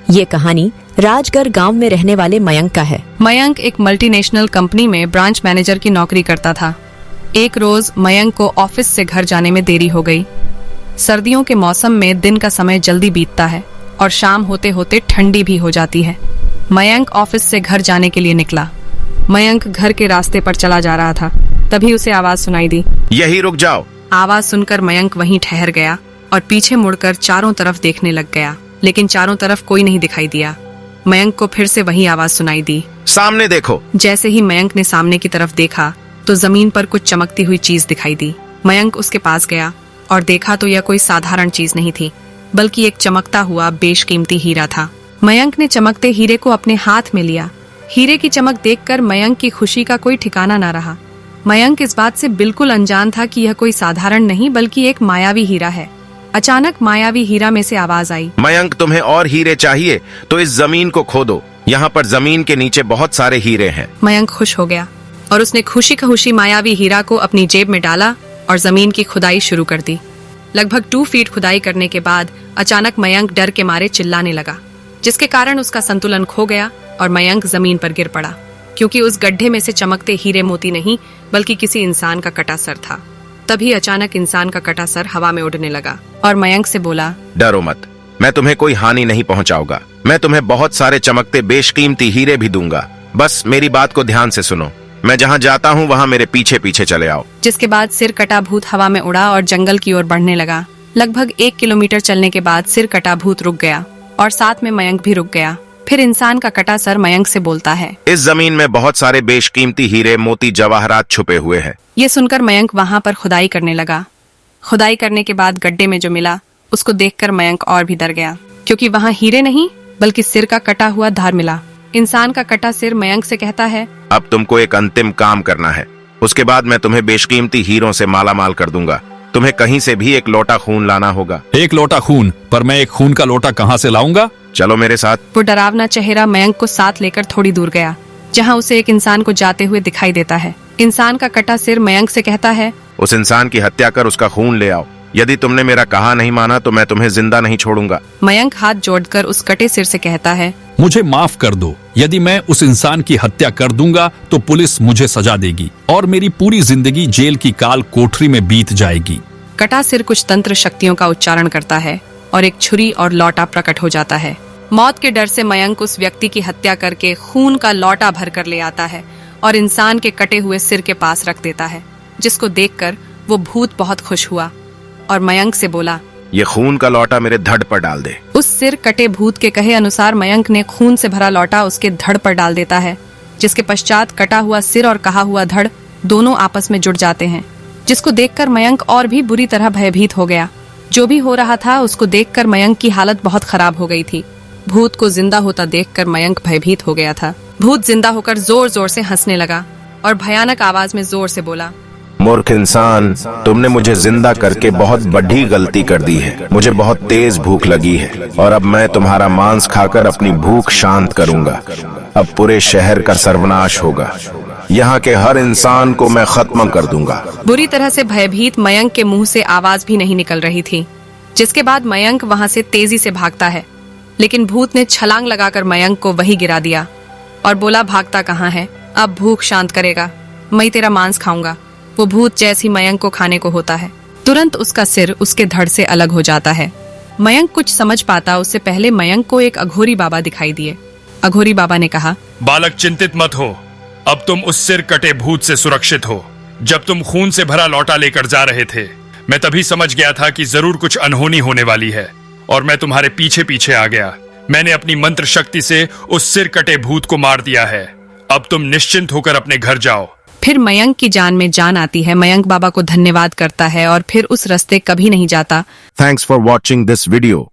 ये कहानी राजगढ़ गांव में रहने वाले मयंक का है। मयंक एक मल्टीनेशनल कंपनी में ब्रांच मैनेजर की नौकरी करता था। एक रोज मयंक को ऑफिस से घर जाने में देरी हो गई। सर्दियों के मौसम में दिन का समय जल्दी बीतता है और शाम होते होते ठंडी भी हो जाती है। मयंक ऑफिस से घर जाने के लिए निकला। मयंक घर के रास्ते पर चला जा रहा था, तभी उसे आवाज सुनाई दी, यही रुक जाओ। आवाज सुनकर मयंक वहीं ठहर गया और पीछे मुड़कर चारों तरफ देखने लग गया, लेकिन चारों तरफ कोई नहीं दिखाई दिया। मयंक को फिर से वही आवाज सुनाई दी, सामने देखो। जैसे ही मयंक ने सामने की तरफ देखा तो जमीन पर कुछ चमकती हुई चीज दिखाई दी। मयंक उसके पास गया और देखा तो यह कोई साधारण चीज नहीं थी, बल्कि एक चमकता हुआ बेशकीमती हीरा था। मयंक ने चमकते हीरे को अपने हाथ में लिया। हीरे की चमक देखकर मयंक की खुशी का कोई ठिकाना न रहा। मयंक इस बात से बिल्कुल अनजान था कि यह कोई साधारण नहीं बल्कि एक मायावी हीरा है। अचानक मायावी हीरा में से आवाज आई, मयंक, तुम्हें और हीरे चाहिए तो इस जमीन को खोदो। यहाँ पर जमीन के नीचे बहुत सारे हीरे हैं। मयंक खुश हो गया और उसने खुशी मायावी हीरा को अपनी जेब में डाला और जमीन की खुदाई शुरू कर दी। लगभग 2 फीट खुदाई करने के बाद अचानक मयंक डर के मारे चिल्लाने लगा, जिसके कारण उसका संतुलन खो गया और मयंक जमीन पर गिर पड़ा, क्योंकि उस गड्ढे में से चमकते हीरे मोती नहीं बल्कि किसी इंसान का कटा सर था। तभी अचानक इंसान का कटा सर हवा में उड़ने लगा और मयंक से बोला, डरो मत, मैं तुम्हें कोई हानि नहीं पहुंचाऊंगा। मैं तुम्हें बहुत सारे चमकते बेशकीमती हीरे भी दूंगा। बस मेरी बात को ध्यान से सुनो। मैं जहाँ जाता हूँ वहाँ मेरे पीछे पीछे चले आओ। जिसके बाद सिर कटा भूत हवा में उड़ा और जंगल की ओर बढ़ने लगा। लगभग 1 किलोमीटर चलने के बाद सिर कटा भूत रुक गया और साथ में मयंक भी रुक गया। फिर इंसान का कटा सर मयंक से बोलता है, इस जमीन में बहुत सारे बेशकीमती हीरे मोती जवाहरात छुपे हुए हैं। ये सुनकर मयंक वहाँ पर खुदाई करने लगा। खुदाई करने के बाद गड्ढे में जो मिला उसको देखकर मयंक और भी डर गया, क्योंकि वहाँ हीरे नहीं बल्कि सिर का कटा हुआ धार मिला। इंसान का कटा सिर मयंक से कहता है, अब तुमको एक अंतिम काम करना है। उसके बाद मैं तुम्हें बेशकीमती हीरों से मालामाल कर दूंगा। तुम्हें कहीं से भी एक लोटा खून लाना होगा। एक लोटा खून? पर मैं एक खून का लोटा कहाँ से लाऊंगा? चलो मेरे साथ। वो डरावना चेहरा मयंक को साथ लेकर थोड़ी दूर गया, जहाँ उसे एक इंसान को जाते हुए दिखाई देता है। इंसान का कटा सिर मयंक से कहता है, उस इंसान की हत्या कर उसका खून ले आओ। यदि तुमने मेरा कहा नहीं माना तो मैं तुम्हें जिंदा नहीं छोड़ूंगा। मयंक हाथ जोड़कर उस कटे सिर से कहता है, मुझे माफ कर दो। यदि मैं उस इंसान की हत्या कर दूंगा तो पुलिस मुझे सजा देगी और मेरी पूरी जिंदगी जेल की काल कोठरी में बीत जाएगी। कटा सिर कुछ तंत्र शक्तियों का उच्चारण करता है और एक छुरी और लौटा प्रकट हो जाता है। मौत के डर से मयंक उस व्यक्ति की हत्या करके खून का लौटा भर कर ले आता है और इंसान के कटे हुए सिर के पास रख देता है, जिसको देखकर वो भूत बहुत खुश हुआ और मयंक से बोला, ये खून का लौटा मेरे धड़ पर डाल दे। उस सिर कटे भूत के कहे अनुसार मयंक ने खून से भरा लौटा उसके धड़ पर डाल देता है, जिसके पश्चात कटा हुआ सिर और कहा हुआ धड़ दोनों आपस में जुड़ जाते हैं, जिसको देखकर मयंक और भी बुरी तरह भयभीत हो गया। जो भी हो रहा था उसको देखकर मयंक की हालत बहुत खराब हो गई थी। भूत को जिंदा होता देखकर मयंक भयभीत हो गया था। भूत जिंदा होकर जोर जोर से हंसने लगा और भयानक आवाज में जोर से बोला, मूर्ख इंसान, तुमने मुझे जिंदा करके बहुत बड़ी गलती कर दी है। मुझे बहुत तेज भूख लगी है और अब मैं तुम्हारा मांस खाकर अपनी भूख शांत करूंगा। अब पूरे शहर का सर्वनाश होगा। यहाँ के हर इंसान को मैं खत्म कर दूंगा। बुरी तरह से भयभीत मयंक के मुंह से आवाज भी नहीं निकल रही थी, जिसके बाद मयंक वहां से तेजी से भागता है, लेकिन भूत ने छलांग लगाकर मयंक को वही गिरा दिया और बोला, भागता कहाँ है? अब भूख शांत करेगा, मैं तेरा मांस खाऊंगा। वो भूत जैसी मयंक को खाने को होता है, तुरंत उसका सिर उसके धड़ से अलग हो जाता है। मयंक कुछ समझ पाता उससे पहले मयंक को एक अघोरी बाबा दिखाई दिए। अघोरी बाबा ने कहा, बालक, चिंतित मत हो। अब तुम उस सिर कटे भूत से सुरक्षित हो। जब तुम खून से भरा लौटा लेकर जा रहे थे, मैं तभी समझ गया था कि जरूर कुछ अनहोनी होने वाली है और मैं तुम्हारे पीछे पीछे आ गया। मैंने अपनी मंत्र शक्ति से उस सिर कटे भूत को मार दिया है। अब तुम निश्चिंत होकर अपने घर जाओ। फिर मयंक की जान में जान आती है। मयंक बाबा को धन्यवाद करता है और फिर उस रास्ते कभी नहीं जाता। Thanks for watching this video.